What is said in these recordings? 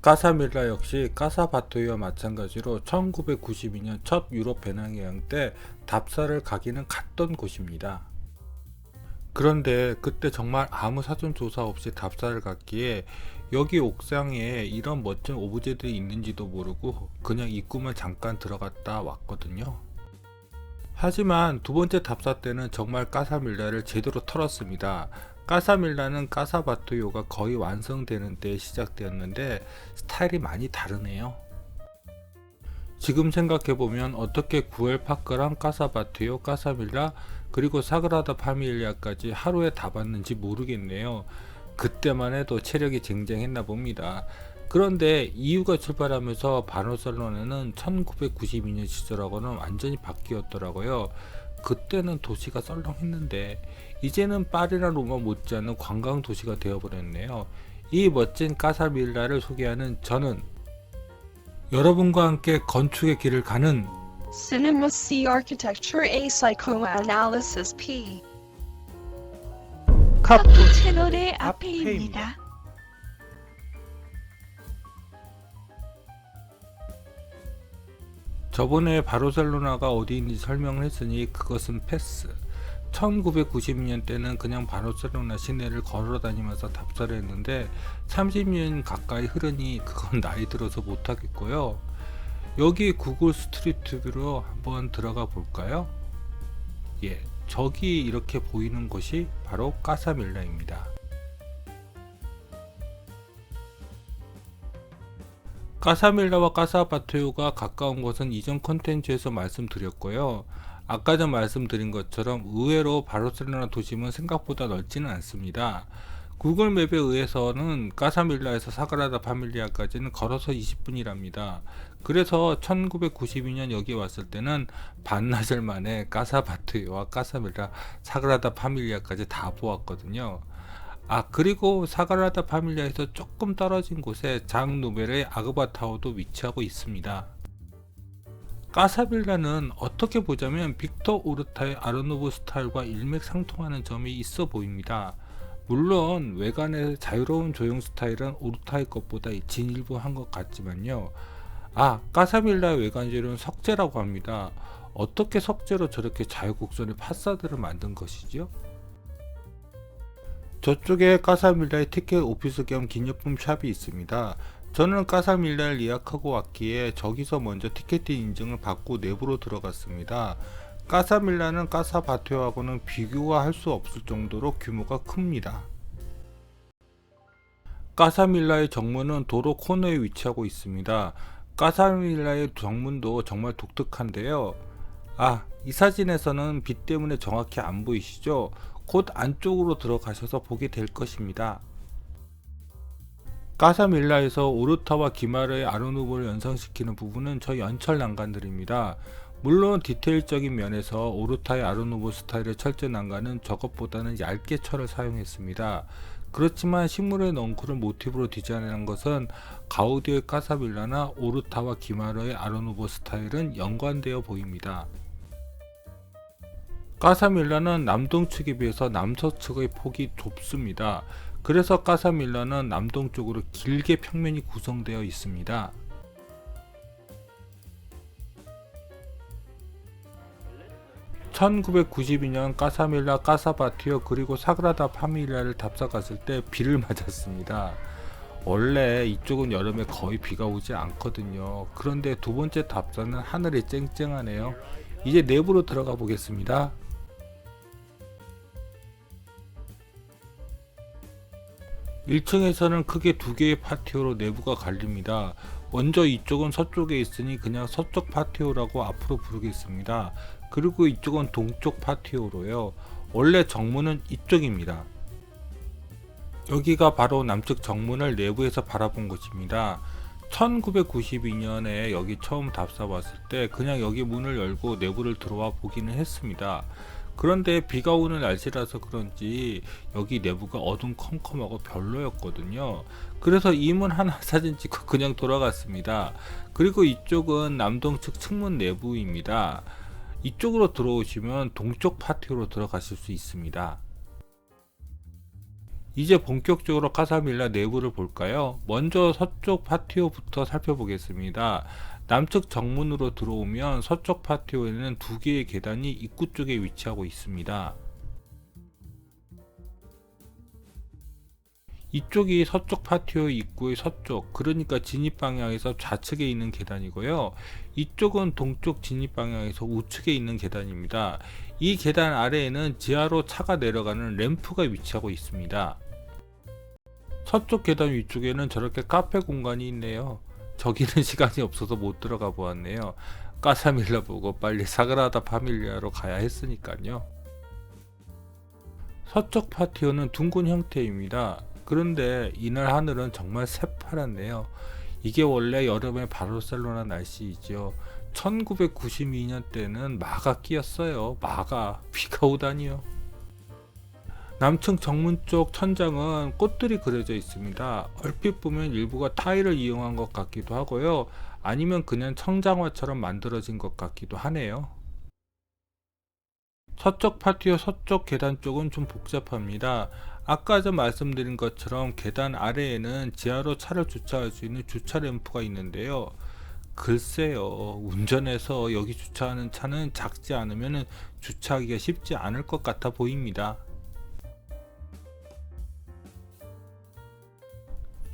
까사밀라 역시 까사바토이와 마찬가지로 1992년 첫 유럽 배낭여행 때 답사를 가기는 갔던 곳입니다. 그런데 그때 정말 아무 사전 조사 없이 답사를 갔기에 여기 옥상에 이런 멋진 오브제들이 있는지도 모르고 그냥 입구만 잠깐 들어갔다 왔거든요. 하지만 두 번째 답사 때는 정말 까사밀라를 제대로 털었습니다. 까사밀라는 까사바토요가 거의 완성되는 때 시작되었는데 스타일이 많이 다르네요. 지금 생각해보면 어떻게 구엘파크랑 까사바토요, 까사밀라 그리고 사그라다 파밀리아까지 하루에 다 봤는지 모르겠네요. 그때만 해도 체력이 쟁쟁했나 봅니다. 그런데 EU가 출발하면서 바르셀로나는 1992년 시절하고는 완전히 바뀌었더라고요. 그때는 도시가 썰렁했는데 이제는 파리나 로마 못지않은 관광 도시가 되어버렸네요. 이 멋진 까사밀라를 소개하는 저는 여러분과 함께 건축의 길을 가는 Cinema C Architecture A Psychoanalysis P 카푸 채널의 앞에입니다. 저번에 바르셀로나가 어디인지 설명을 했으니 그것은 패스. 1992년 때는 그냥 바르셀로나 시내를 걸어 다니면서 답사를 했는데 30년 가까이 흐르니 그건 나이 들어서 못하겠고요. 여기 구글 스트리트뷰로 한번 들어가 볼까요? 예, 저기 이렇게 보이는 곳이 바로 까사밀라입니다. 까사밀라와 까사바토요가 가까운 것은 이전 컨텐츠에서 말씀드렸고요. 아까 전 말씀드린 것처럼 의외로 바르셀로나 도심은 생각보다 넓지는 않습니다. 구글 맵에 의해서는 까사밀라에서 사그라다 파밀리아까지는 걸어서 20분이랍니다. 그래서 1992년 여기 왔을 때는 반나절 만에 까사바토요와 까사밀라, 사그라다 파밀리아까지 다 보았거든요. 그리고 사그라다 파밀리아에서 조금 떨어진 곳에 장 누벨의 아그바타워도 위치하고 있습니다. 까사밀라는 어떻게 보자면 빅터 오르타의 아르누브 스타일과 일맥상통하는 점이 있어 보입니다. 물론 외관의 자유로운 조형 스타일은 오르타의 것보다 진일보한 것 같지만요. 까사밀라의 외관재료는 석재라고 합니다. 어떻게 석재로 저렇게 자유곡선의 파사드를 만든 것이죠? 저쪽에 까사밀라의 티켓 오피스 겸 기념품 샵이 있습니다. 저는 까사밀라를 예약하고 왔기에 저기서 먼저 티켓팅 인증을 받고 내부로 들어갔습니다. 까사밀라는 까사바토요하고는 비교가 할 수 없을 정도로 규모가 큽니다. 까사밀라의 정문은 도로 코너에 위치하고 있습니다. 까사밀라의 정문도 정말 독특한데요. 이 사진에서는 빛 때문에 정확히 안 보이시죠? 곧 안쪽으로 들어가셔서 보게 될 것입니다. 까사밀라에서 오르타와 기마르의 아르누보를 연상시키는 부분은 저 연철 난간들입니다. 물론 디테일적인 면에서 오르타의 아르누보 스타일의 철제 난간은 저것보다는 얇게 철을 사용했습니다. 그렇지만 식물의 넝쿨을 모티브로 디자인한 것은 가우디의 까사밀라나 오르타와 기마르의 아르누보 스타일은 연관되어 보입니다. 까사밀라는 남동측에 비해서 남서측의 폭이 좁습니다. 그래서 까사밀라는 남동쪽으로 길게 평면이 구성되어 있습니다. (1992년) 까사밀라, 까사바토요 그리고 사그라다 파밀리아를 답사 갔을 때 비를 맞았습니다. 원래 이쪽은 여름에 거의 비가 오지 않거든요. 그런데 두 번째 답사는 하늘이 쨍쨍하네요. 이제 내부로 들어가 보겠습니다. 1층에서는 크게 두 개의 파티오로 내부가 갈립니다. 먼저 이쪽은 서쪽에 있으니 그냥 서쪽 파티오라고 앞으로 부르겠습니다. 그리고 이쪽은 동쪽 파티오로요. 원래 정문은 이쪽입니다. 여기가 바로 남측 정문을 내부에서 바라본 곳입니다. 1992년에 여기 처음 답사 왔을 때 그냥 여기 문을 열고 내부를 들어와 보기는 했습니다. 그런데 비가 오는 날씨라서 그런지 여기 내부가 어둠컴컴하고 별로였거든요. 그래서 이 문 하나 사진 찍고 그냥 돌아갔습니다. 그리고 이쪽은 남동측 측문 내부입니다. 이쪽으로 들어오시면 동쪽 파티오로 들어가실 수 있습니다. 이제 본격적으로 까사빌라 내부를 볼까요? 먼저 서쪽 파티오부터 살펴보겠습니다. 남측 정문으로 들어오면 서쪽 파티오에는 두 개의 계단이 입구 쪽에 위치하고 있습니다. 이쪽이 서쪽 파티오 입구의 서쪽, 그러니까 진입 방향에서 좌측에 있는 계단이고요. 이쪽은 동쪽 진입 방향에서 우측에 있는 계단입니다. 이 계단 아래에는 지하로 차가 내려가는 램프가 위치하고 있습니다. 서쪽 계단 위쪽에는 저렇게 카페 공간이 있네요. 저기는 시간이 없어서 못 들어가 보았네요. 까사밀라 보고 빨리 사그라다 파밀리아로 가야 했으니까요. 서쪽 파티오는 둥근 형태입니다. 그런데 이날 하늘은 정말 새파랗네요. 이게 원래 여름의 바르셀로나 날씨이죠. 1992년 때는 마가 끼었어요. 마가 비가 오다니요. 남층 정문 쪽 천장은 꽃들이 그려져 있습니다. 얼핏 보면 일부가 타일을 이용한 것 같기도 하고요. 아니면 그냥 청장화처럼 만들어진 것 같기도 하네요. 서쪽 파티오 서쪽 계단 쪽은 좀 복잡합니다. 아까 전 말씀드린 것처럼 계단 아래에는 지하로 차를 주차할 수 있는 주차 램프가 있는데요. 글쎄요, 운전해서 여기 주차하는 차는 작지 않으면 주차하기가 쉽지 않을 것 같아 보입니다.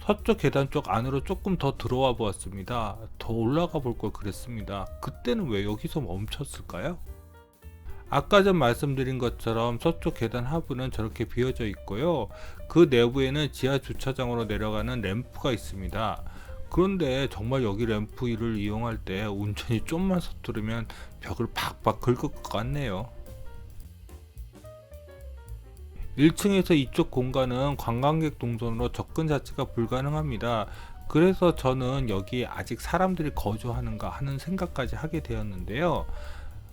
서쪽 계단 쪽 안으로 조금 더 들어와 보았습니다. 더 올라가 볼 걸 그랬습니다. 그때는 왜 여기서 멈췄을까요? 아까 전 말씀드린 것처럼 서쪽 계단 하부는 저렇게 비어져 있고요. 그 내부에는 지하 주차장으로 내려가는 램프가 있습니다. 그런데 정말 여기 램프를 이용할 때 운전이 좀만 서투르면 벽을 팍팍 긁을 것 같네요. 1층에서 이쪽 공간은 관광객 동선으로 접근 자체가 불가능합니다. 그래서 저는 여기 아직 사람들이 거주하는가 하는 생각까지 하게 되었는데요.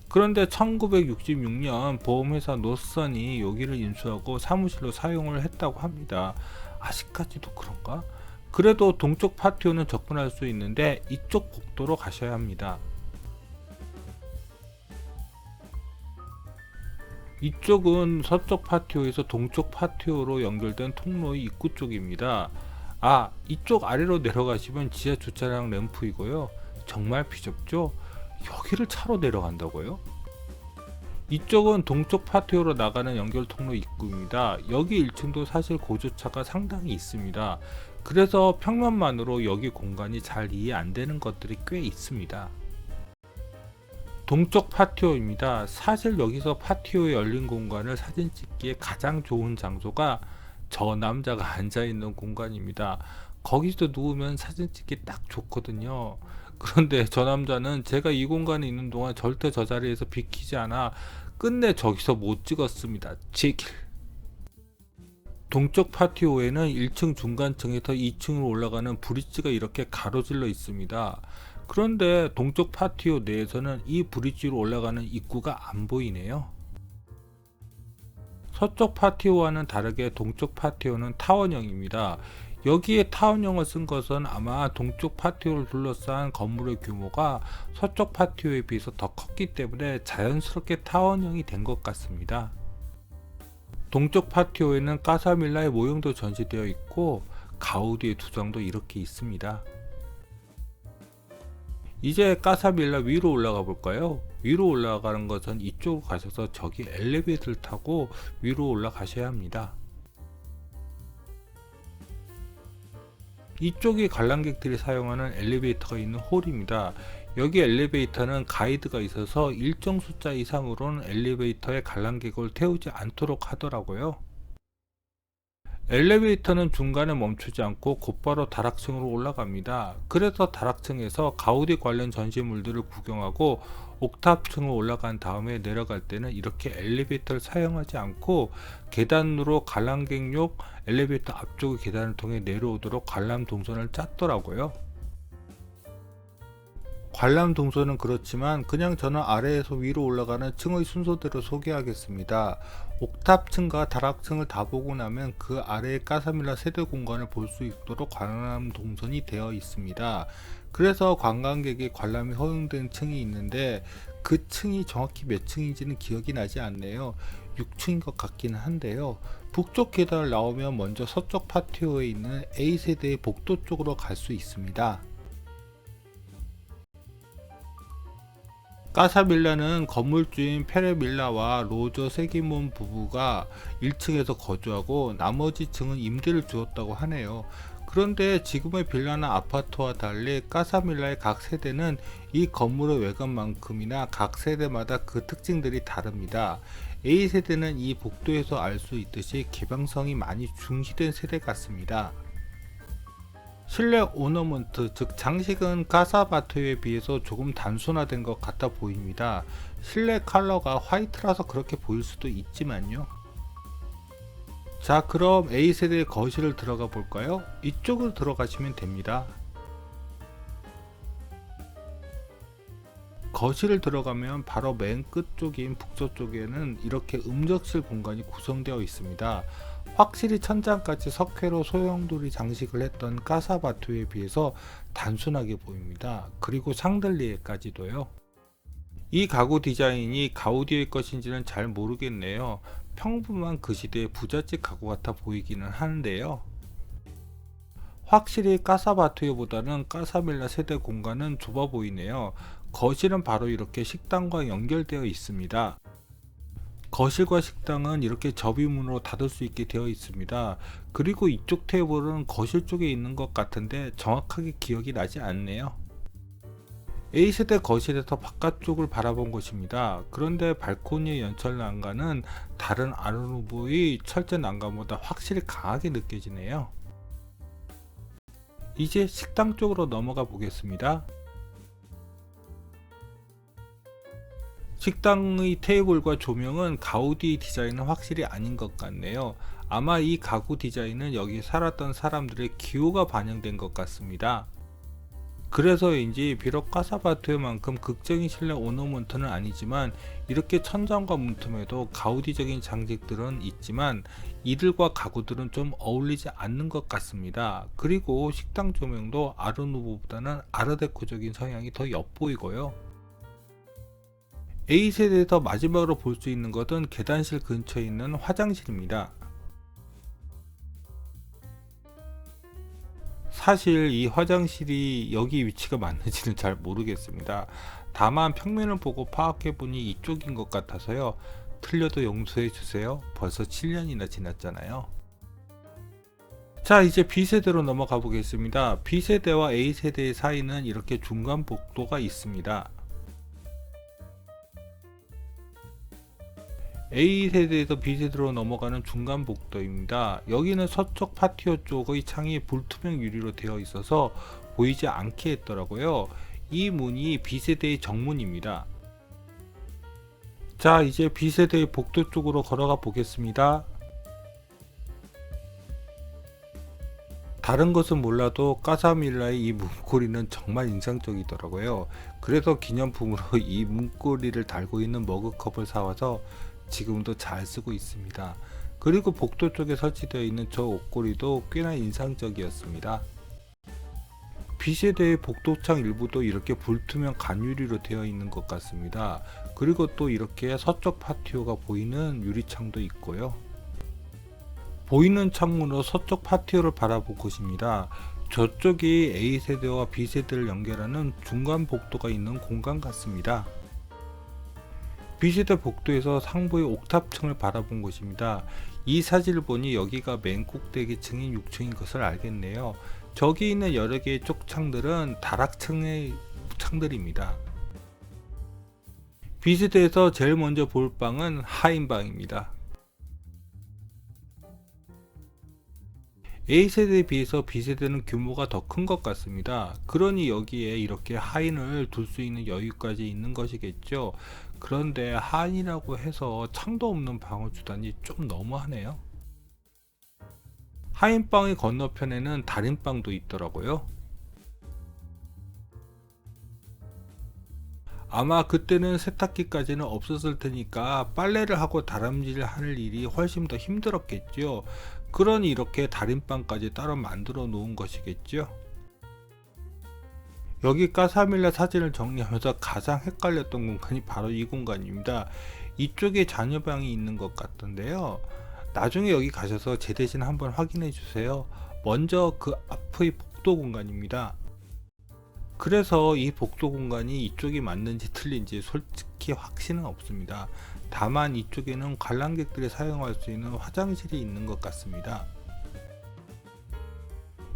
그런데 1966년 보험회사 노선이 여기를 인수하고 사무실로 사용을 했다고 합니다. 아직까지도 그런가? 그래도 동쪽 파티오는 접근할 수 있는데 이쪽 복도로 가셔야 합니다. 이쪽은 서쪽 파티오에서 동쪽 파티오로 연결된 통로의 입구 쪽입니다. 아, 이쪽 아래로 내려가시면 지하 주차장 램프이고요. 정말 비좁죠? 여기를 차로 내려간다고요? 이쪽은 동쪽 파티오로 나가는 연결 통로 입구입니다. 여기 1층도 사실 고주차가 상당히 있습니다. 그래서 평면만으로 여기 공간이 잘 이해 안 되는 것들이 꽤 있습니다. 동쪽 파티오입니다. 사실 여기서 파티오에 열린 공간을 사진 찍기에 가장 좋은 장소가 저 남자가 앉아있는 공간입니다. 거기서 누우면 사진 찍기 딱 좋거든요. 그런데 저 남자는 제가 이 공간에 있는 동안 절대 저 자리에서 비키지 않아 끝내 저기서 못 찍었습니다. 제길. 동쪽 파티오에는 1층 중간층에서 2층으로 올라가는 브릿지가 이렇게 가로질러 있습니다. 그런데 동쪽 파티오 내에서는 이 브릿지로 올라가는 입구가 안 보이네요. 서쪽 파티오와는 다르게 동쪽 파티오는 타원형입니다. 여기에 타원형을 쓴 것은 아마 동쪽 파티오를 둘러싼 건물의 규모가 서쪽 파티오에 비해서 더 컸기 때문에 자연스럽게 타원형이 된 것 같습니다. 동쪽 파티오에는 까사밀라의 모형도 전시되어 있고 가우디의 두상도 이렇게 있습니다. 이제 까사밀라 위로 올라가 볼까요? 위로 올라가는 것은 이쪽으로 가셔서 저기 엘리베이터를 타고 위로 올라가셔야 합니다. 이쪽이 관람객들이 사용하는 엘리베이터가 있는 홀입니다. 여기 엘리베이터는 가이드가 있어서 일정 숫자 이상으로는 엘리베이터에 관람객을 태우지 않도록 하더라고요. 엘리베이터는 중간에 멈추지 않고 곧바로 다락층으로 올라갑니다. 그래서 다락층에서 가우디 관련 전시물들을 구경하고 옥탑층으로 올라간 다음에 내려갈 때는 이렇게 엘리베이터를 사용하지 않고 계단으로 관람객용 엘리베이터 앞쪽의 계단을 통해 내려오도록 관람 동선을 짰더라고요. 관람 동선은 그렇지만 그냥 저는 아래에서 위로 올라가는 층의 순서대로 소개하겠습니다. 옥탑층과 다락층을 다 보고 나면 그 아래에 까사밀라 세대 공간을 볼 수 있도록 관람 동선이 되어 있습니다. 그래서 관광객이 관람이 허용된 층이 있는데 그 층이 정확히 몇 층인지는 기억이 나지 않네요. 6층인 것 같기는 한데요. 북쪽 계단을 나오면 먼저 서쪽 파티오에 있는 A세대의 복도 쪽으로 갈 수 있습니다. 까사빌라는 건물주인 페레밀라와 로저 세기몬 부부가 1층에서 거주하고 나머지 층은 임대를 주었다고 하네요. 그런데 지금의 빌라나 아파트와 달리 까사밀라의 각 세대는 이 건물의 외관만큼이나 각 세대마다 그 특징들이 다릅니다. A세대는 이 복도에서 알 수 있듯이 개방성이 많이 중시된 세대 같습니다. 실내 오너먼트, 즉 장식은 까사바토에 비해서 조금 단순화된 것 같아 보입니다. 실내 컬러가 화이트라서 그렇게 보일 수도 있지만요. 자, 그럼 A세대의 거실을 들어가 볼까요? 이쪽으로 들어가시면 됩니다. 거실을 들어가면 바로 맨 끝쪽인 북서쪽에는 이렇게 음적실 공간이 구성되어 있습니다. 확실히 천장까지 석회로 소형돌이 장식을 했던 까사바토에 비해서 단순하게 보입니다. 그리고 샹들리에까지도요. 이 가구 디자인이 가우디의 것인지는 잘 모르겠네요. 평범한 그 시대의 부잣집 가구 같아 보이기는 하는데요. 확실히 까사바토보다는 까사밀라 세대 공간은 좁아 보이네요. 거실은 바로 이렇게 식당과 연결되어 있습니다. 거실과 식당은 이렇게 접이문으로 닫을 수 있게 되어 있습니다. 그리고 이쪽 테이블은 거실 쪽에 있는 것 같은데 정확하게 기억이 나지 않네요. A세대 거실에서 바깥쪽을 바라본 것입니다. 그런데 발코니의 연철 난간은 다른 아르누보의 철제 난간보다 확실히 강하게 느껴지네요. 이제 식당 쪽으로 넘어가 보겠습니다. 식당의 테이블과 조명은 가우디 디자인은 확실히 아닌 것 같네요. 아마 이 가구 디자인은 여기 살았던 사람들의 기호가 반영된 것 같습니다. 그래서인지 비록 까사바토만큼 극적인 실내 오너먼트는 아니지만 이렇게 천장과 문틈에도 가우디적인 장식들은 있지만 이들과 가구들은 좀 어울리지 않는 것 같습니다. 그리고 식당 조명도 아르누보보다는 아르데코적인 성향이 더 엿보이고요. A세대에서 마지막으로 볼 수 있는 것은 계단실 근처에 있는 화장실입니다. 사실 이 화장실이 여기 위치가 맞는지는 잘 모르겠습니다. 다만 평면을 보고 파악해보니 이쪽인 것 같아서요. 틀려도 용서해 주세요. 벌써 7년이나 지났잖아요. 자, 이제 B세대로 넘어가 보겠습니다. B세대와 A세대의 사이는 이렇게 중간 복도가 있습니다. A세대에서 B세대로 넘어가는 중간 복도입니다. 여기는 서쪽 파티오 쪽의 창이 불투명 유리로 되어 있어서 보이지 않게 했더라고요. 이 문이 B세대의 정문입니다. 자, 이제 B세대의 복도 쪽으로 걸어가 보겠습니다. 다른 것은 몰라도 까사밀라의 이 문고리는 정말 인상적이더라고요. 그래서 기념품으로 이 문고리를 달고 있는 머그컵을 사와서 지금도 잘 쓰고 있습니다. 그리고 복도 쪽에 설치되어 있는 저 옷걸이도 꽤나 인상적이었습니다. B세대의 복도창 일부도 이렇게 불투명 간유리로 되어 있는 것 같습니다. 그리고 또 이렇게 서쪽 파티오가 보이는 유리창도 있고요. 보이는 창문으로 서쪽 파티오를 바라볼 곳입니다. 저쪽이 A세대와 B세대를 연결하는 중간 복도가 있는 공간 같습니다. B세대 복도에서 상부의 옥탑층을 바라본 곳입니다. 이 사진을 보니 여기가 맨 꼭대기층인 6층인 것을 알겠네요. 저기 있는 여러 개의 쪽창들은 다락층의 창들입니다. B세대에서 제일 먼저 볼 방은 하인방입니다. A세대에 비해서 B세대는 규모가 더 큰 것 같습니다. 그러니 여기에 이렇게 하인을 둘 수 있는 여유까지 있는 것이겠죠. 그런데 하인이라고 해서 창도 없는 방을 주다니 좀 너무하네요. 하인방의 건너편에는 다림방도 있더라고요. 아마 그때는 세탁기까지는 없었을 테니까 빨래를 하고 다람쥐를 하는 일이 훨씬 더 힘들었겠죠. 그러니 이렇게 다림방까지 따로 만들어 놓은 것이겠죠. 여기 까사밀라 사진을 정리하면서 가장 헷갈렸던 공간이 바로 이 공간입니다. 이쪽에 자녀방이 있는 것 같던데요. 나중에 여기 가셔서 제 대신 한번 확인해 주세요. 먼저 그 앞의 복도 공간입니다. 그래서 이 복도 공간이 이쪽이 맞는지 틀린지 솔직히 확신은 없습니다. 다만 이쪽에는 관람객들이 사용할 수 있는 화장실이 있는 것 같습니다.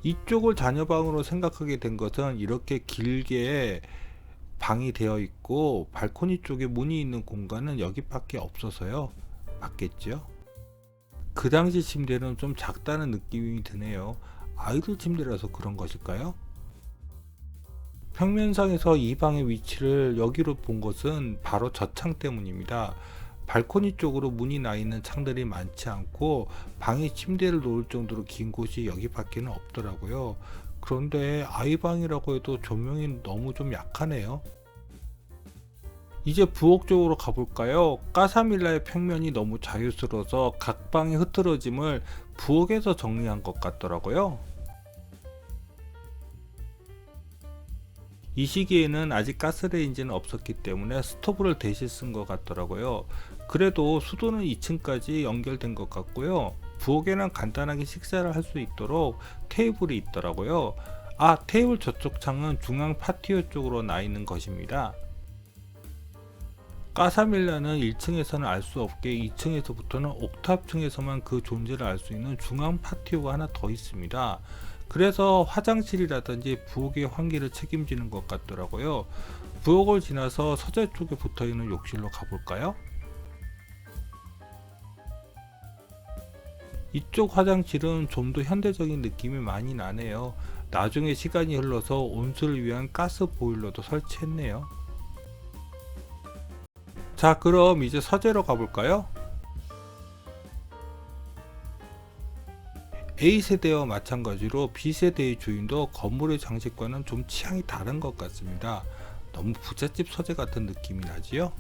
이쪽을 자녀방으로 생각하게 된 것은 이렇게 길게 방이 되어 있고 발코니 쪽에 문이 있는 공간은 여기밖에 없어서요. 맞겠죠? 그 당시 침대는 좀 작다는 느낌이 드네요. 아이들 침대라서 그런 것일까요? 평면상에서 이 방의 위치를 여기로 본 것은 바로 저 창 때문입니다. 발코니 쪽으로 문이 나 있는 창들이 많지 않고 방에 침대를 놓을 정도로 긴 곳이 여기밖에는 없더라고요. 그런데 아이방이라고 해도 조명이 너무 좀 약하네요. 이제 부엌 쪽으로 가볼까요? 까사밀라의 평면이 너무 자유스러워서 각 방의 흐트러짐을 부엌에서 정리한 것 같더라고요. 이 시기에는 아직 가스레인지는 없었기 때문에 스토브를 대신 쓴 것 같더라고요. 그래도 수도는 2층까지 연결된 것 같고요. 부엌에는 간단하게 식사를 할 수 있도록 테이블이 있더라고요. 테이블 저쪽 창은 중앙 파티오 쪽으로 나 있는 것입니다. 까사밀라는 1층에서는 알 수 없게 2층에서부터는 옥탑층에서만 그 존재를 알 수 있는 중앙 파티오가 하나 더 있습니다. 그래서 화장실이라든지 부엌의 환기를 책임지는 것 같더라고요. 부엌을 지나서 서재 쪽에 붙어있는 욕실로 가볼까요? 이쪽 화장실은 좀 더 현대적인 느낌이 많이 나네요. 나중에 시간이 흘러서 온수를 위한 가스 보일러도 설치했네요. 자, 그럼 이제 서재로 가볼까요? A세대와 마찬가지로 B세대의 주인도 건물의 장식과는 좀 취향이 다른 것 같습니다. 너무 부잣집 서재 같은 느낌이 나지요?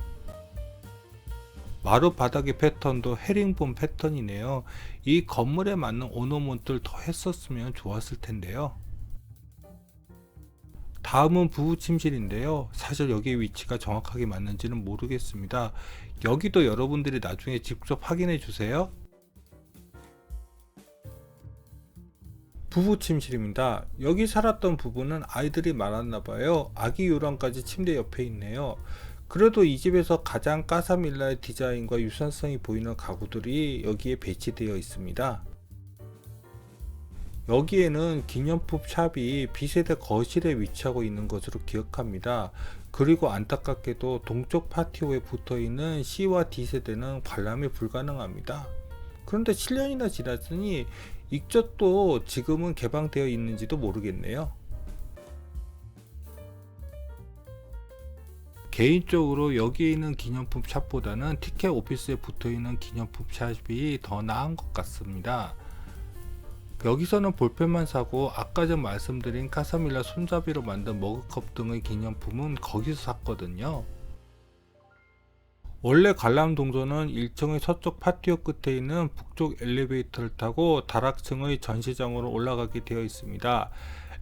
마루 바닥의 패턴도 헤링본 패턴이네요. 이 건물에 맞는 오너먼트를 더 했었으면 좋았을 텐데요. 다음은 부부 침실인데요. 사실 여기의 위치가 정확하게 맞는지는 모르겠습니다. 여기도 여러분들이 나중에 직접 확인해 주세요. 부부 침실입니다. 여기 살았던 부부는 아이들이 많았나봐요. 아기 요람까지 침대 옆에 있네요. 그래도 이 집에서 가장 까사밀라의 디자인과 유사성이 보이는 가구들이 여기에 배치되어 있습니다. 여기에는 기념품 샵이 B세대 거실에 위치하고 있는 것으로 기억합니다. 그리고 안타깝게도 동쪽 파티오에 붙어있는 C와 D세대는 관람이 불가능합니다. 그런데 7년이나 지났으니 이쪽도 지금은 개방되어 있는지도 모르겠네요. 개인적으로 여기에 있는 기념품 샵보다는 티켓 오피스에 붙어있는 기념품 샵이 더 나은 것 같습니다. 여기서는 볼펜만 사고 아까 전 말씀드린 까사밀라 손잡이로 만든 머그컵 등의 기념품은 거기서 샀거든요. 원래 관람 동선은 1층의 서쪽 파티오 끝에 있는 북쪽 엘리베이터를 타고 다락층의 전시장으로 올라가게 되어 있습니다.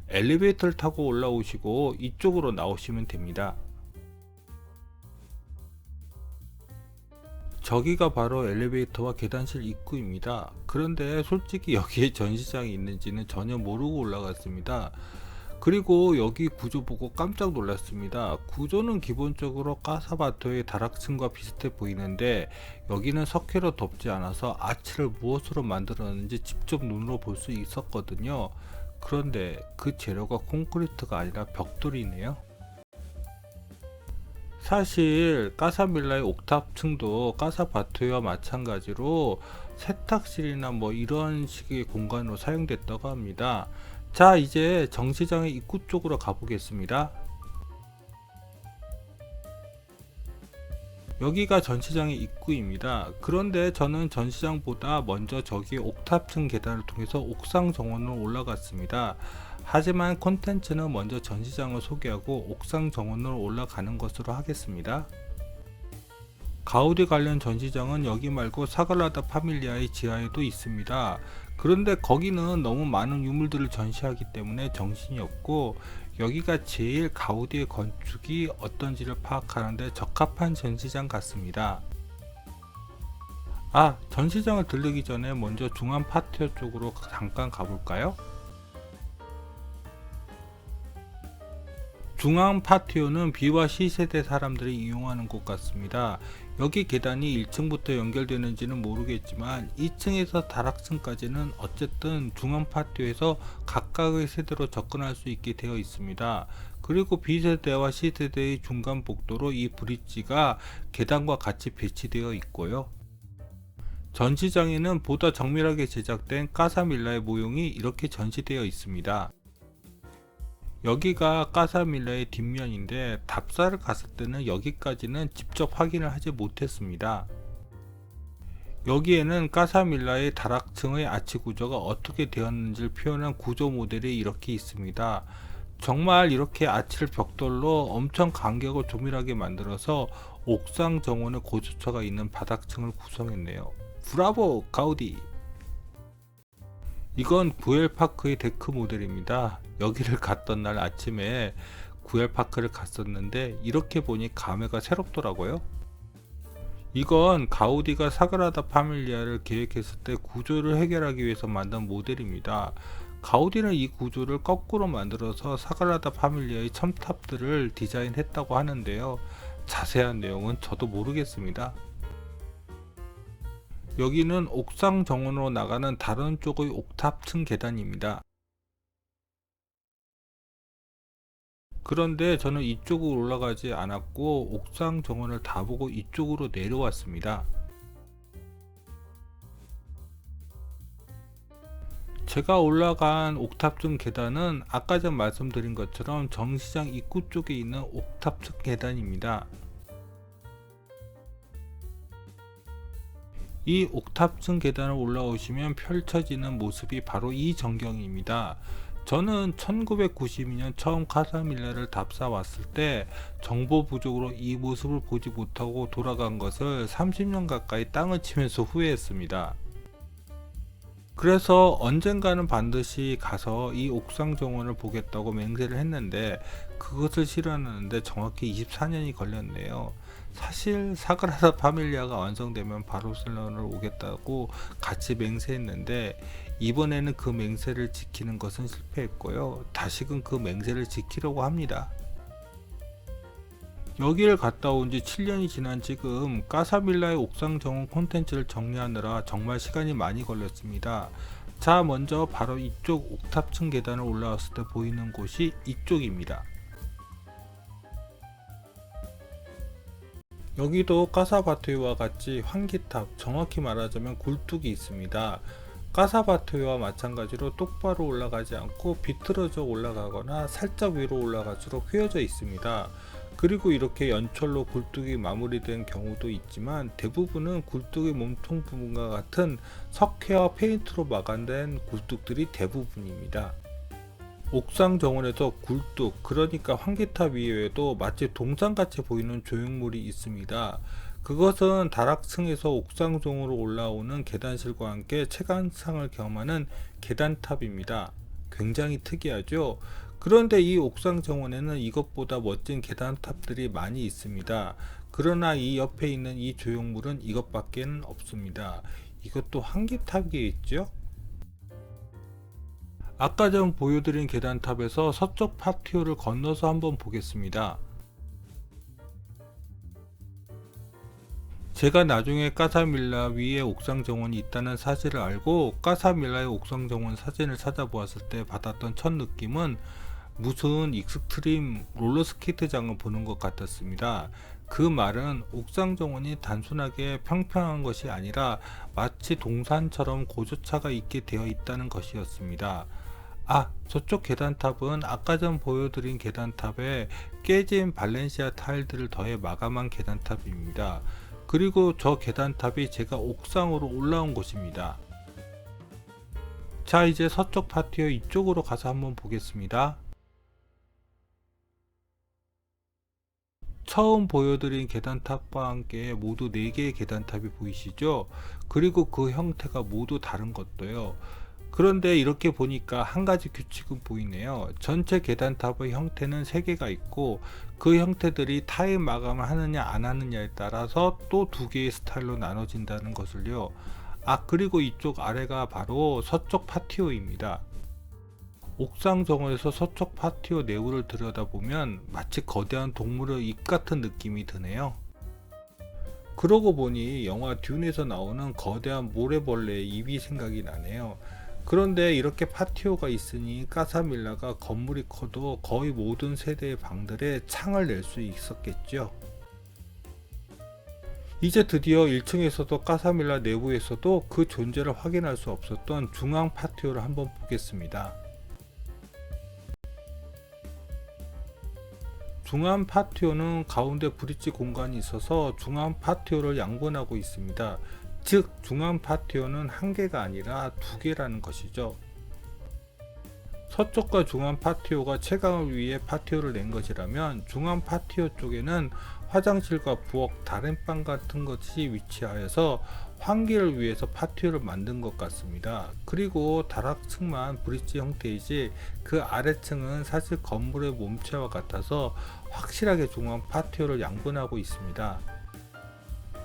엘리베이터를 타고 올라오시고 이쪽으로 나오시면 됩니다. 저기가 바로 엘리베이터와 계단실 입구입니다. 그런데 솔직히 여기에 전시장이 있는지는 전혀 모르고 올라갔습니다. 그리고 여기 구조 보고 깜짝 놀랐습니다. 구조는 기본적으로 까사바토의 다락층과 비슷해 보이는데 여기는 석회로 덮지 않아서 아치를 무엇으로 만들었는지 직접 눈으로 볼 수 있었거든요. 그런데 그 재료가 콘크리트가 아니라 벽돌이네요. 사실 까사밀라의 옥탑층도 까사바토와 마찬가지로 세탁실이나 뭐 이런 식의 공간으로 사용됐다고 합니다. 자, 이제 전시장의 입구 쪽으로 가보겠습니다. 여기가 전시장의 입구입니다. 그런데 저는 전시장보다 먼저 저기 옥탑층 계단을 통해서 옥상 정원으로 올라갔습니다. 하지만 콘텐츠는 먼저 전시장을 소개하고 옥상 정원으로 올라가는 것으로 하겠습니다. 가우디 관련 전시장은 여기 말고 사글라다 파밀리아의 지하에도 있습니다. 그런데 거기는 너무 많은 유물들을 전시하기 때문에 정신이 없고 여기가 제일 가우디의 건축이 어떤지를 파악하는데 적합한 전시장 같습니다. 전시장을 들르기 전에 먼저 중앙 파티오 쪽으로 잠깐 가볼까요? 중앙 파티오는 B와 C세대 사람들이 이용하는 곳 같습니다. 여기 계단이 1층부터 연결되는지는 모르겠지만 2층에서 다락층까지는 어쨌든 중앙 파티오에서 각각의 세대로 접근할 수 있게 되어 있습니다. 그리고 B세대와 C세대의 중간 복도로 이 브릿지가 계단과 같이 배치되어 있고요. 전시장에는 보다 정밀하게 제작된 까사밀라의 모형이 이렇게 전시되어 있습니다. 여기가 까사밀라의 뒷면인데 답사를 갔을 때는 여기까지는 직접 확인을 하지 못했습니다. 여기에는 까사밀라의 다락층의 아치 구조가 어떻게 되었는지를 표현한 구조 모델이 이렇게 있습니다. 정말 이렇게 아치를 벽돌로 엄청 간격을 조밀하게 만들어서 옥상 정원의 고주차가 있는 바닥층을 구성했네요. 브라보 가우디! 이건 구엘파크의 데크 모델입니다. 여기를 갔던 날 아침에 구엘파크를 갔었는데 이렇게 보니 감회가 새롭더라고요. 이건 가우디가 사그라다 파밀리아를 계획했을 때 구조를 해결하기 위해서 만든 모델입니다. 가우디는 이 구조를 거꾸로 만들어서 사그라다 파밀리아의 첨탑들을 디자인했다고 하는데요. 자세한 내용은 저도 모르겠습니다. 여기는 옥상 정원으로 나가는 다른 쪽의 옥탑층 계단입니다. 그런데 저는 이쪽으로 올라가지 않았고 옥상 정원을 다 보고 이쪽으로 내려왔습니다. 제가 올라간 옥탑층 계단은 아까 전 말씀드린 것처럼 정시장 입구 쪽에 있는 옥탑층 계단입니다. 이 옥탑층 계단을 올라오시면 펼쳐지는 모습이 바로 이 전경입니다. 저는 1992년 처음 카사밀라를 답사 왔을 때 정보 부족으로 이 모습을 보지 못하고 돌아간 것을 30년 가까이 땅을 치면서 후회했습니다. 그래서 언젠가는 반드시 가서 이 옥상 정원을 보겠다고 맹세를 했는데 그것을 실현하는데 정확히 24년이 걸렸네요. 사실 사그라다 파밀리아가 완성되면 바르셀로나를 오겠다고 같이 맹세했는데 이번에는 그 맹세를 지키는 것은 실패했고요. 다시금 그 맹세를 지키려고 합니다. 여기를 갔다 온 지 7년이 지난 지금 까사밀라의 옥상 정원 콘텐츠를 정리하느라 정말 시간이 많이 걸렸습니다. 자, 먼저 바로 이쪽 옥탑층 계단을 올라왔을 때 보이는 곳이 이쪽입니다. 여기도 까사바토이와 같이 환기탑, 정확히 말하자면 굴뚝이 있습니다. 까사바토이와 마찬가지로 똑바로 올라가지 않고 비틀어져 올라가거나 살짝 위로 올라갈수록 휘어져 있습니다. 그리고 이렇게 연철로 굴뚝이 마무리된 경우도 있지만 대부분은 굴뚝의 몸통 부분과 같은 석회와 페인트로 마감된 굴뚝들이 대부분입니다. 옥상 정원에서 굴뚝, 그러니까 환기탑 이외에도 마치 동산같이 보이는 조형물이 있습니다. 그것은 다락층에서 옥상 정으로 올라오는 계단실과 함께 체감상을 경험하는 계단탑입니다. 굉장히 특이하죠? 그런데 이 옥상 정원에는 이것보다 멋진 계단탑들이 많이 있습니다. 그러나 이 옆에 있는 이 조형물은 이것밖에 없습니다. 이것도 환기탑이겠죠? 아까 전 보여드린 계단탑에서 서쪽 파티오를 건너서 한번 보겠습니다. 제가 나중에 까사밀라 위에 옥상 정원이 있다는 사실을 알고 까사밀라의 옥상 정원 사진을 찾아보았을 때 받았던 첫 느낌은 무슨 익스트림 롤러스케이트장을 보는 것 같았습니다. 그 말은 옥상 정원이 단순하게 평평한 것이 아니라 마치 동산처럼 고주차가 있게 되어 있다는 것이었습니다. 저쪽 계단탑은 아까 전 보여드린 계단탑에 깨진 발렌시아 타일들을 더해 마감한 계단탑입니다. 그리고 저 계단탑이 제가 옥상으로 올라온 곳입니다. 자, 이제 서쪽 파티오 이쪽으로 가서 한번 보겠습니다. 처음 보여드린 계단탑과 함께 모두 4개의 계단탑이 보이시죠? 그리고 그 형태가 모두 다른 것도요. 그런데 이렇게 보니까 한 가지 규칙은 보이네요. 전체 계단탑의 형태는 3개가 있고 그 형태들이 타일 마감을 하느냐 안 하느냐에 따라서 또 2개의 스타일로 나눠진다는 것을요. 그리고 이쪽 아래가 바로 서쪽 파티오입니다. 옥상 정원에서 서쪽 파티오 내부를 들여다보면 마치 거대한 동물의 입 같은 느낌이 드네요. 그러고 보니 영화 듄에서 나오는 거대한 모래벌레의 입이 생각이 나네요. 그런데 이렇게 파티오가 있으니 까사밀라가 건물이 커도 거의 모든 세대의 방들에 창을 낼 수 있었겠죠. 이제 드디어 1층에서도 까사밀라 내부에서도 그 존재를 확인할 수 없었던 중앙 파티오를 한번 보겠습니다. 중앙 파티오는 가운데 브릿지 공간이 있어서 중앙 파티오를 양분하고 있습니다. 즉 중앙 파티오는 한 개가 아니라 2개라는 것이죠. 서쪽과 중앙 파티오가 채광을 위해 파티오를 낸 것이라면 중앙 파티오 쪽에는 화장실과 부엌, 다른방 같은 것이 위치하여서 환기를 위해서 파티오를 만든 것 같습니다. 그리고 다락층만 브릿지 형태이지 그 아래층은 사실 건물의 몸체와 같아서 확실하게 중앙 파티오를 양분하고 있습니다.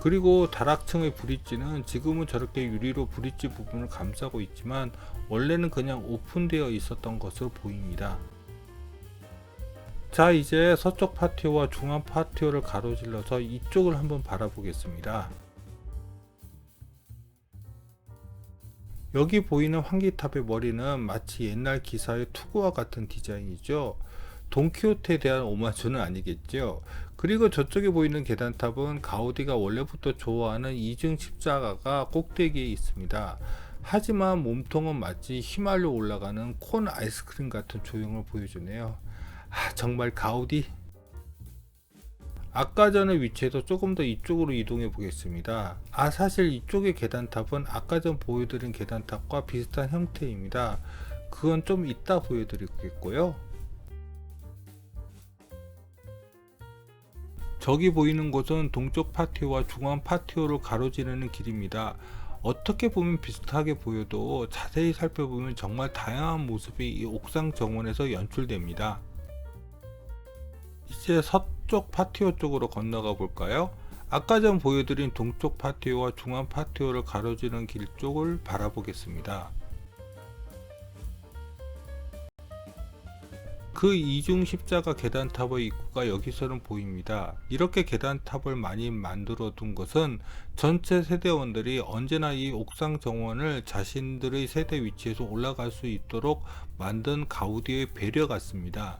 그리고 다락층의 브릿지는 지금은 저렇게 유리로 브릿지 부분을 감싸고 있지만 원래는 그냥 오픈되어 있었던 것으로 보입니다. 자, 이제 서쪽 파티오와 중앙 파티오를 가로질러서 이쪽을 한번 바라보겠습니다. 여기 보이는 환기탑의 머리는 마치 옛날 기사의 투구와 같은 디자인이죠. 돈키호테에 대한 오마주는 아니겠죠. 그리고 저쪽에 보이는 계단탑은 가우디가 원래부터 좋아하는 이중 십자가가 꼭대기에 있습니다. 하지만 몸통은 마치 휘말려 올라가는 콘 아이스크림 같은 조형을 보여주네요. 정말 가우디? 아까 전의 위치에서 조금 더 이쪽으로 이동해 보겠습니다. 사실 이쪽의 계단탑은 아까 전 보여드린 계단탑과 비슷한 형태입니다. 그건 좀 이따 보여드리겠고요. 저기 보이는 곳은 동쪽 파티오와 중앙 파티오를 가로지르는 길입니다. 어떻게 보면 비슷하게 보여도 자세히 살펴보면 정말 다양한 모습이 이 옥상 정원에서 연출됩니다. 이제 서쪽 파티오 쪽으로 건너가 볼까요? 아까 전 보여드린 동쪽 파티오와 중앙 파티오를 가로지르는 길 쪽을 바라보겠습니다. 그 이중 십자가 계단탑의 입구가 여기서는 보입니다. 이렇게 계단탑을 많이 만들어 둔 것은 전체 세대원들이 언제나 이 옥상 정원을 자신들의 세대 위치에서 올라갈 수 있도록 만든 가우디의 배려 같습니다.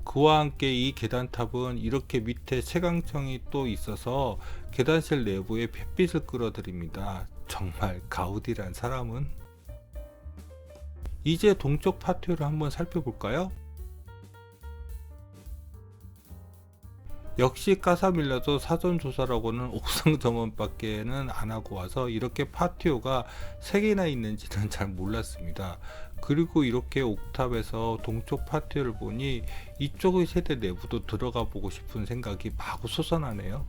그와 함께 이 계단탑은 이렇게 밑에 채광창이 또 있어서 계단실 내부에 햇빛을 끌어들입니다. 정말 가우디란 사람은. 이제 동쪽 파티오를 한번 살펴볼까요? 역시 까사밀라도 사전 조사라고는 옥상 정원밖에는 안 하고 와서 이렇게 파티오가 3개나 있는지는 잘 몰랐습니다. 그리고 이렇게 옥탑에서 동쪽 파티오를 보니 이쪽의 세대 내부도 들어가 보고 싶은 생각이 마구 솟아나네요.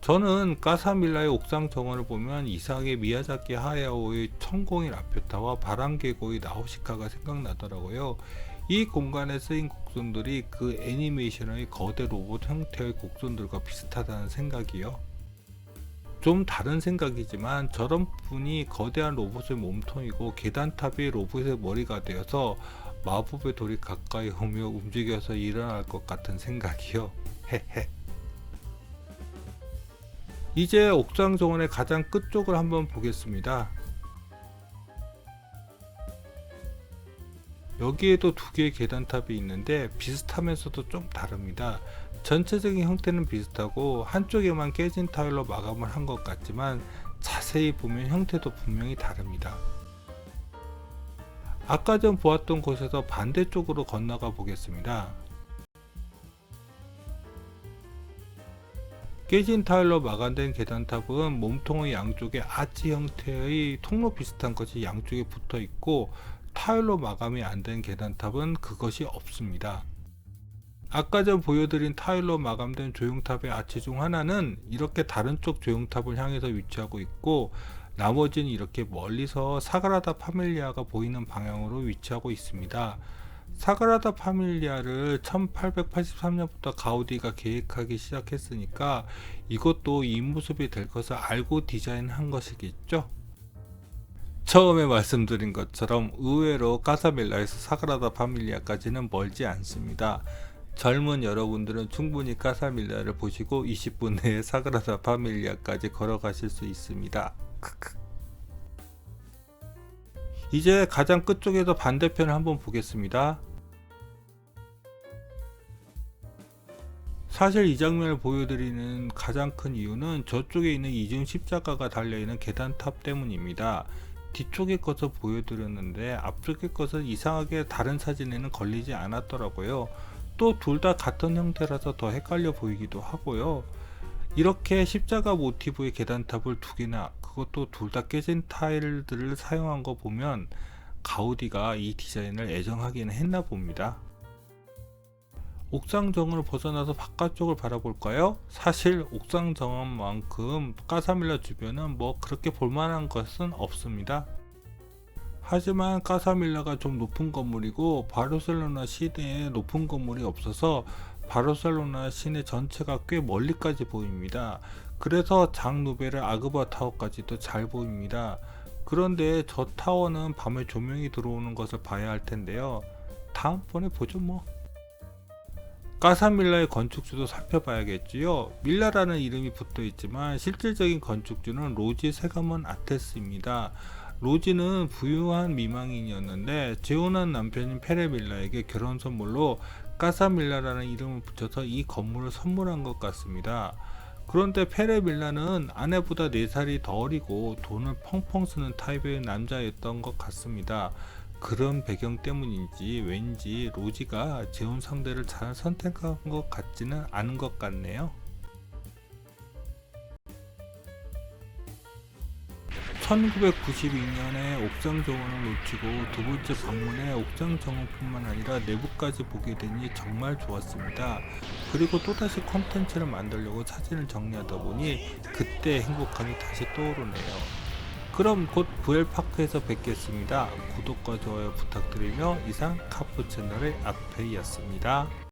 저는 까사밀라의 옥상 정원을 보면 이상하게 미야자키 하야오의 천공의 라퓨타와 바람계곡의 나우시카가 생각나더라고요. 이 공간에 쓰인 곡선들이 그 애니메이션의 거대 로봇 형태의 곡선들과 비슷하다는 생각이요. 좀 다른 생각이지만 저런 부분이 거대한 로봇의 몸통이고 계단탑이 로봇의 머리가 되어서 마법의 돌이 가까이 오며 움직여서 일어날 것 같은 생각이요. 헤헤. 이제 옥상 정원의 가장 끝쪽을 한번 보겠습니다. 여기에도 2개의 계단탑이 있는데 비슷하면서도 좀 다릅니다. 전체적인 형태는 비슷하고 한쪽에만 깨진 타일로 마감을 한 것 같지만 자세히 보면 형태도 분명히 다릅니다. 아까 전 보았던 곳에서 반대쪽으로 건너가 보겠습니다. 깨진 타일로 마감된 계단탑은 몸통의 양쪽에 아치 형태의 통로 비슷한 것이 양쪽에 붙어 있고 타일로 마감이 안 된 계단탑은 그것이 없습니다. 아까 전 보여드린 타일로 마감된 조형탑의 아치 중 하나는 이렇게 다른 쪽 조형탑을 향해서 위치하고 있고 나머지는 이렇게 멀리서 사그라다 파밀리아가 보이는 방향으로 위치하고 있습니다. 사그라다 파밀리아를 1883년부터 가우디가 계획하기 시작했으니까 이것도 이 모습이 될 것을 알고 디자인한 것이겠죠. 처음에 말씀드린 것처럼 의외로 까사밀라에서 사그라다 파밀리아까지는 멀지 않습니다. 젊은 여러분들은 충분히 까사밀라를 보시고 20분 내에 사그라다 파밀리아까지 걸어가실 수 있습니다. 이제 가장 끝쪽에서 반대편을 한번 보겠습니다. 사실 이 장면을 보여드리는 가장 큰 이유는 저쪽에 있는 이중 십자가가 달려있는 계단탑 때문입니다. 뒤쪽의 것을 보여드렸는데 앞쪽의 것은 이상하게 다른 사진에는 걸리지 않았더라고요. 또 둘 다 같은 형태라서 더 헷갈려 보이기도 하고요. 이렇게 십자가 모티브의 계단탑을 두 개나, 그것도 둘 다 깨진 타일들을 사용한 거 보면 가우디가 이 디자인을 애정하기는 했나 봅니다. 옥상 정원을 벗어나서 바깥쪽을 바라볼까요? 사실 옥상 정원만큼 까사밀라 주변은 뭐 그렇게 볼만한 것은 없습니다. 하지만 까사밀라가 좀 높은 건물이고 바르셀로나 시내에 높은 건물이 없어서 바르셀로나 시내 전체가 꽤 멀리까지 보입니다. 그래서 장 누베르 아그바 타워까지도 잘 보입니다. 그런데 저 타워는 밤에 조명이 들어오는 것을 봐야 할 텐데요. 다음번에 보죠 뭐. 까사밀라의 건축주도 살펴봐야겠지요. 밀라라는 이름이 붙어 있지만 실질적인 건축주는 로지 세가몬 아테스입니다. 로지는 부유한 미망인이었는데 재혼한 남편인 페레밀라에게 결혼 선물로 까사밀라라는 이름을 붙여서 이 건물을 선물한 것 같습니다. 그런데 페레밀라는 아내보다 4살이 더 어리고 돈을 펑펑 쓰는 타입의 남자였던 것 같습니다. 그런 배경 때문인지 왠지 로지가 재혼 상대를 잘 선택한 것 같지는 않은 것 같네요. 1992년에 옥상 정원을 놓치고 두 번째 방문에 옥상 정원뿐만 아니라 내부까지 보게 되니 정말 좋았습니다. 그리고 또다시 콘텐츠를 만들려고 사진을 정리하다 보니 그때 행복함이 다시 떠오르네요. 그럼 곧 부엘파크에서 뵙겠습니다. 구독과 좋아요 부탁드리며 이상 카푸 채널의 앞페이였습니다.